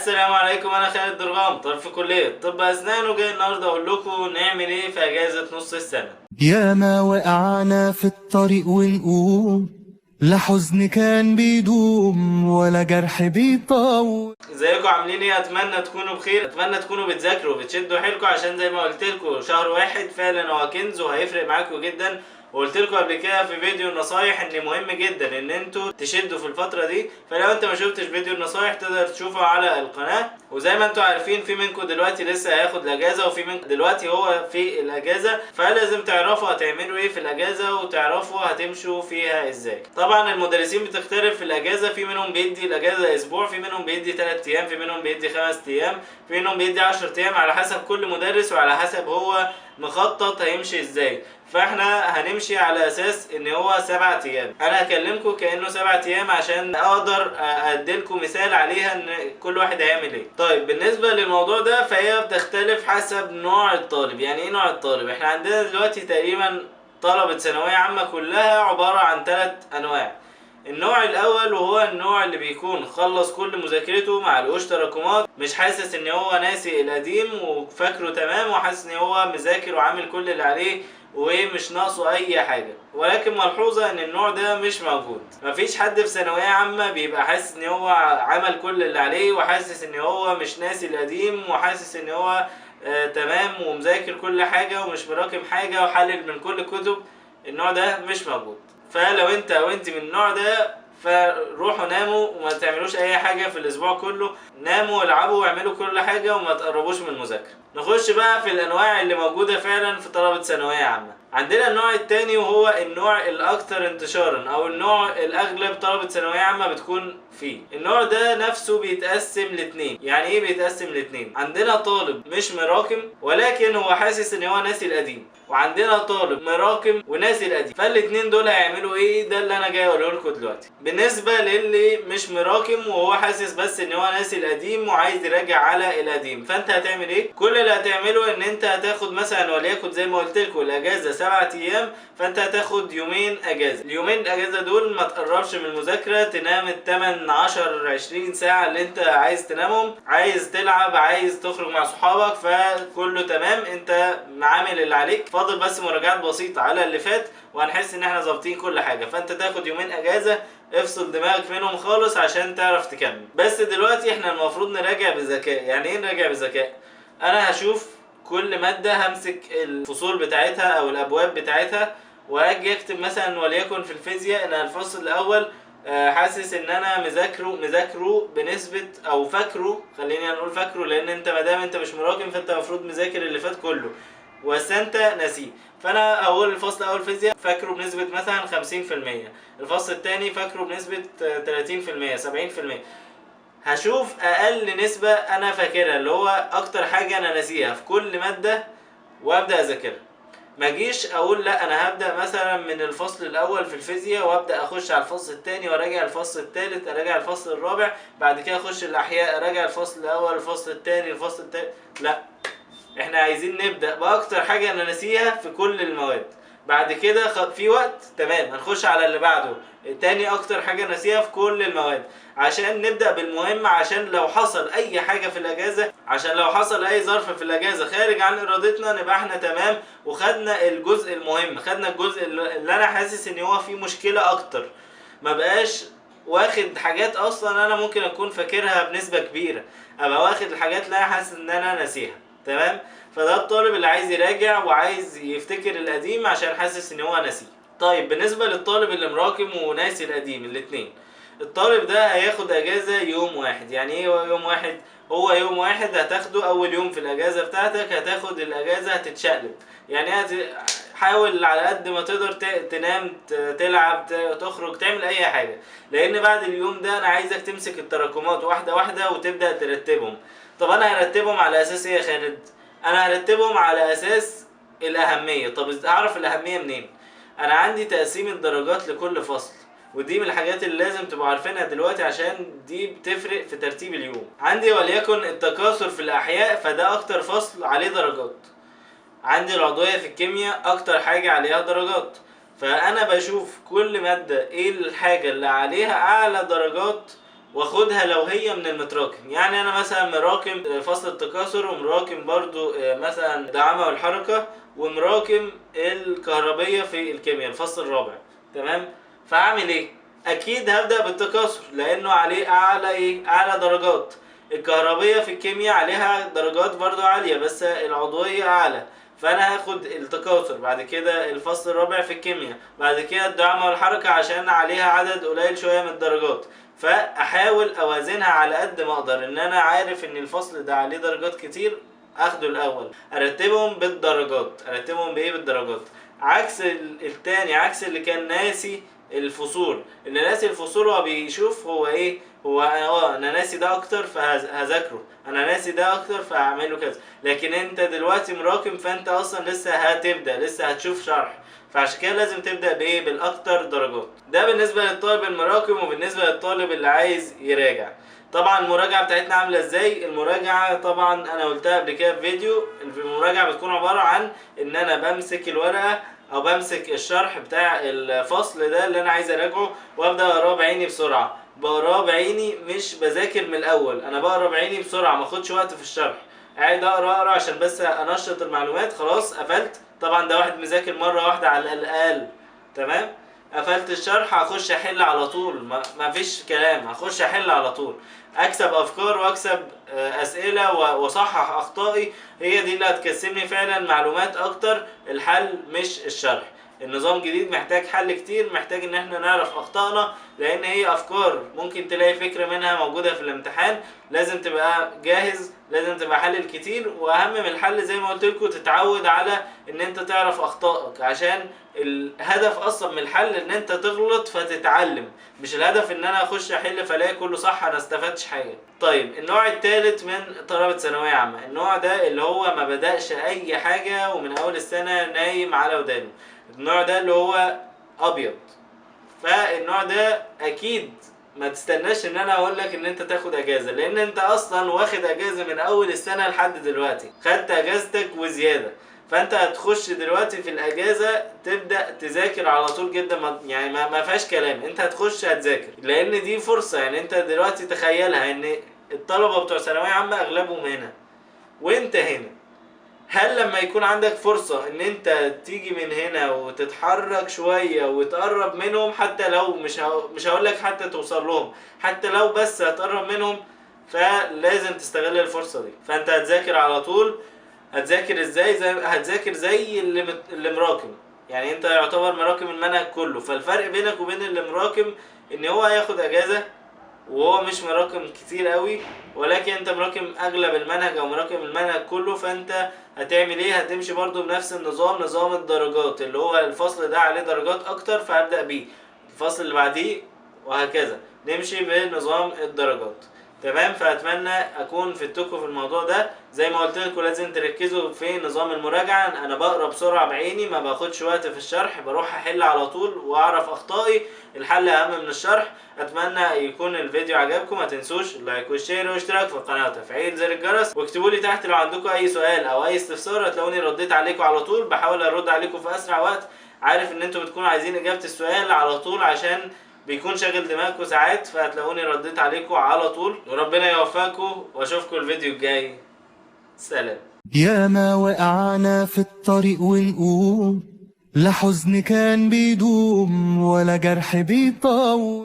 السلام عليكم، انا خالد درغام طالب في كليه طب اسنان، وجاي النهارده اقول لكم نعمل ايه في اجازه نص السنه. ياما وقعنا في الطريق ونقوم، لا حزن كان بيدوم ولا جرح بيطول. ازيكم عاملين ايه؟ اتمنى تكونوا بخير، اتمنى تكونوا بتذاكروا وبتشدوا حيلكم، عشان زي ما قلت لكم شهر واحد فعلا هو كنز وهيفرق معاكم جدا. وقلت لكم قبل كده في فيديو النصايح ان مهم جدا ان انتوا تشدوا في الفتره دي، فلو انت ما شفتش فيديو النصايح تقدر تشوفه على القناه. وزي ما انتوا عارفين في منكم دلوقتي لسه هياخد الاجازه، وفي منكم دلوقتي هو في الاجازه، فلازم تعرفوا هتعملوا ايه في الاجازه وتعرفوا هتمشوا فيها ازاي. طبعا المدرسين بتختلف في الاجازه، في منهم بيدي الاجازه اسبوع، في منهم بيدي 3 ايام، في منهم بيدي 5 ايام، في منهم بيدي 10 ايام، على حسب كل مدرس وعلى حسب هو مخطط هيمشي ازاي. فاحنا هنمشي على اساس ان هو 7 ايام، انا هكلمكم كانه 7 ايام عشان اقدر اديلكم مثال عليها ان كل واحد هيعمل ايه. طيب بالنسبه للموضوع ده فهي بتختلف حسب نوع الطالب. يعني ايه نوع الطالب؟ احنا عندنا دلوقتي تقريبا طلبة ثانوية عامة كلها عبارة عن 3 انواع. النوع الاول وهو النوع اللي بيكون خلص كل مذاكرته مع القوش تراكمات، مش حاسس ان هو ناسي القديم وفاكره تمام، وحاسس ان هو مذاكر وعامل كل اللي عليه ومش ناقصه اي حاجه. ولكن ملحوظه ان النوع ده مش موجود. مفيش حد في ثانويه عامه بيبقى حاسس ان هو عمل كل اللي عليه وحاسس ان هو مش ناسي القديم وحاسس ان هو تمام ومذاكر كل حاجه ومش مراكم حاجه وحلل من كل الكتب. النوع ده مش موجود. فلو انت وانت من النوع ده فروحوا ناموا وما تعملوش اي حاجه في الاسبوع كله، ناموا والعبوا واعملوا كل حاجه وما تقربوش من المذاكره. نخش بقى في الانواع اللي موجوده فعلا في طلبه ثانويه عامه. عندنا النوع الثاني وهو النوع الاكثر انتشارا او النوع الاغلب طلبه ثانويه عامه بتكون فيه. النوع ده نفسه بيتقسم لاتنين. يعني ايه بيتقسم لاتنين؟ عندنا طالب مش مراكم ولكن هو حاسس ان هو ناسي القديم، وعندنا طالب مراكم وناسي القديم. فالاتنين دول هيعملوا ايه؟ ده اللي انا جاي اقوله لكم دلوقتي. بالنسبه للي مش مراكم وهو حاسس بس ان هو ناسي القديم وعايز يراجع على القديم، فانت هتعمل ايه؟ كل اللي هتعمله ان انت هتاخد مثلا وليكن زي ما قلت لكم الاجازه 7 ايام، فانت هتاخد يومين اجازه. اليومين الاجازه دول ما تقربش من المذاكره، تنام ال 8 10 20 ساعه اللي انت عايز تنامهم، عايز تلعب، عايز تخرج مع صحابك، فكله تمام، انت عامل اللي عليك، فاضل بس مراجعات بسيطه على اللي فات وهنحس ان احنا ظابطين كل حاجه. فانت تاخد يومين اجازه، افصل دماغك منهم خالص عشان تعرف تكمل. بس دلوقتي احنا المفروض نراجع بذكاء. يعني ايه نراجع بذكاء؟ انا هشوف كل ماده، همسك الفصول بتاعتها او الابواب بتاعتها واجي اكتب مثلا وليكن في الفيزياء ان الفصل الاول حاسس ان انا مذاكره بنسبه، او فاكره، خليني نقول فاكره لان انت مادام انت مش مراكم فانت المفروض مذاكر اللي فات كله بس انت ناسيه. فانا اول الفصل اول فيزياء فاكره بنسبه مثلا 50%، الفصل الثاني فاكره بنسبه 30% 70%. هشوف اقل نسبه انا فاكرها اللي هو اكتر حاجه انا ناسيها في كل ماده وابدا اذاكرها. ما جيش اقول لا انا هبدا مثلا من الفصل الاول في الفيزياء وابدا اخش على الفصل الثاني وراجع الفصل الثالث، اراجع الفصل الرابع، بعد كده اخش الاحياء اراجع الفصل الاول الفصل الثاني الفصل الثالث. لا، احنا عايزين نبدا باكتر حاجه انا ناسيها في كل المواد. بعد كده في وقت تمام هنخش على اللي بعده تاني اكتر حاجه ناسيها في كل المواد، عشان نبدا بالمهم، عشان لو حصل اي حاجه في الاجازه، عشان لو حصل اي ظرف في الاجازه خارج عن ارادتنا نبقى احنا تمام وخدنا الجزء المهم، خدنا الجزء اللي انا حاسس ان هو فيه مشكله اكتر. ما بقاش واخد حاجات اصلا انا ممكن اكون فاكرها بنسبه كبيره، ابقى واخد الحاجات اللي انا حاسس ان انا ناسيها. تمام؟ فده الطالب اللي عايز يراجع وعايز يفتكر القديم عشان حاسس ان هو ناسيه. طيب بالنسبه للطالب اللي مراكم وناسي القديم، الاتنين، الطالب ده هياخد اجازه يوم واحد. يعني ايه يوم واحد؟ هو يوم واحد هتاخده اول يوم في الاجازه بتاعتك، هتاخد الاجازه هتتشقلب. يعني حاول على قد ما تقدر تنام، تلعب، تخرج، تعمل اي حاجه، لان بعد اليوم ده انا عايزك تمسك التراكمات واحده واحده وتبدا ترتبهم. طب انا هرتبهم على اساس ايه يا خالد؟ انا هرتبهم على اساس الاهميه. طب اعرف الاهميه منين؟ انا عندي تقسيم الدرجات لكل فصل، ودي من الحاجات اللي لازم تبقوا عارفينها دلوقتي عشان دي بتفرق في ترتيب اليوم. عندي وليكن التكاثر في الاحياء، فده اكتر فصل عليه درجات. عندي العضوية في الكيمياء اكتر حاجة عليها درجات، فانا بشوف كل مادة ايه الحاجة اللي عليها اعلى درجات واخدها لو هي من المتراكم. يعني انا مثلا مراكم فصل التكاثر، ومراكم برضو مثلا الدعامة والحركة، ومراكم الكهربية في الكيمياء الفصل الرابع. تمام. فاعمل ايه؟ اكيد هبدأ بالتكاثر لانه عليه اعلى درجات. الكهربية في الكيمياء عليها درجات برضو عالية بس العضوية اعلى، فانا هاخد التكاثر، بعد كده الفصل الرابع في الكيمياء، بعد كده الدعامة والحركة عشان عليها عدد قليل شوية من الدرجات. فاحاول اوازنها على قد ما اقدر، ان انا عارف ان الفصل ده عليه درجات كتير اخده الاول، ارتبهم بالدرجات. ارتبهم بايه؟ بالدرجات. عكس التاني، عكس اللي كان ناسي الفصول. اللي ناسي الفصول هو بيشوف هو ايه، هو انا ناسي ده اكتر فهذاكره، انا ناسي ده اكتر فهعمله كذا. لكن انت دلوقتي مراكم، فانت اصلا لسه هتبدا، لسه هتشوف شرح، فعشان كده لازم تبدا بايه؟ بالاكتر درجات. ده بالنسبه للطالب المراكم. وبالنسبه للطالب اللي عايز يراجع، طبعا المراجعه بتاعتنا عامله ازاي؟ المراجعه طبعا انا قلتها قبل كده في فيديو. المراجعه بتكون عباره عن ان انا بمسك الورقه او بمسك الشرح بتاع الفصل ده اللي انا عايز اراجعه، وابدا اقراه بعيني بسرعه. بقراه بعيني، مش بذاكر من الاول، انا بقرا بعيني بسرعه، ما اخدش وقت في الشرح. قاعد اقرا عشان بس انشط المعلومات. خلاص قفلت، طبعا ده واحد مذاكر مره واحده على الاقل. تمام. قفلت الشرح، هخش احل على طول، ما فيش كلام، هخش احل على طول، اكسب افكار واكسب اسئله واصحح اخطائي. هي دي اللي هتكسبني فعلا معلومات اكتر، الحل مش الشرح. النظام جديد محتاج حل كتير، محتاج ان احنا نعرف اخطائنا، لان هي افكار ممكن تلاقي فكرة منها موجودة في الامتحان. لازم تبقى جاهز، لازم تبقى حلل كتير، واهم من الحل زي ما قلت لكم تتعود على ان انت تعرف اخطائك، عشان الهدف اصلا من الحل ان انت تغلط فتتعلم، مش الهدف ان انا اخش احل فلاقي كله صح انا استفدتش حاجة. طيب النوع الثالث من طلبة ثانوية عامة، النوع ده اللي هو ما بدأش اي حاجة ومن اول السنة نايم على ودانه. النوع ده اللي هو ابيض. فالنوع ده اكيد ما تستناش ان انا اقول لك ان انت تاخد اجازة، لان انت اصلا واخد اجازة من اول السنة لحد دلوقتي، خدت اجازتك وزيادة. فانت هتخش دلوقتي في الاجازة تبدأ تذاكر على طول جدا، يعني ما فيهاش كلام، انت هتخش هتذاكر لان دي فرصة. يعني انت دلوقتي تخيلها ان الطلبة بتوع ثانوية عامة اغلبهم هنا وانت هنا. هل لما يكون عندك فرصة ان انت تيجي من هنا وتتحرك شوية وتقرب منهم، حتى لو مش هقول لك حتى توصل لهم، حتى لو بس هتقرب منهم، فلازم تستغل الفرصة دي. فانت هتذاكر على طول. هتذاكر ازاي؟ هتذاكر زي اللي مراكم. يعني انت يعتبر مراكم المنهج كله، فالفرق بينك وبين اللي مراكم ان هو هياخد اجازة وهو مش مراكم كتير قوي، ولكن انت مراكم اغلب المنهج او مراكم المنهج كله. فانت هتعمل ايه؟ هتمشي برضو بنفس النظام، نظام الدرجات، اللي هو الفصل ده عليه درجات اكتر فهبدأ بيه، الفصل اللي بعديه وهكذا، نمشي بنظام الدرجات. تمام. فاتمنى اكون فدتكم في الموضوع ده. زي ما قلت لكم لازم تركزوا في نظام المراجعه. انا بقرا بسرعه بعيني، ما باخدش وقت في الشرح، بروح احل على طول واعرف اخطائي، الحل اهم من الشرح. اتمنى يكون الفيديو عجبكم. ما تنسوش اللايك والشير والاشتراك في القناه وتفعيل زر الجرس، واكتبوا لي تحت لو عندكم اي سؤال او اي استفسار، هتلاقوني رديت عليكم على طول. بحاول ارد عليكم في اسرع وقت. عارف ان انتوا بتكونوا عايزين اجابه السؤال على طول عشان بيكون شاغل دماغكم ساعات، فهتلاقوني رديت عليكم على طول. وربنا يوفقكم واشوفكم الفيديو الجاي. سلام. يا ما وقعنا في الطريق ونقوم، لا حزن كان بيدوم ولا جرح بيطول.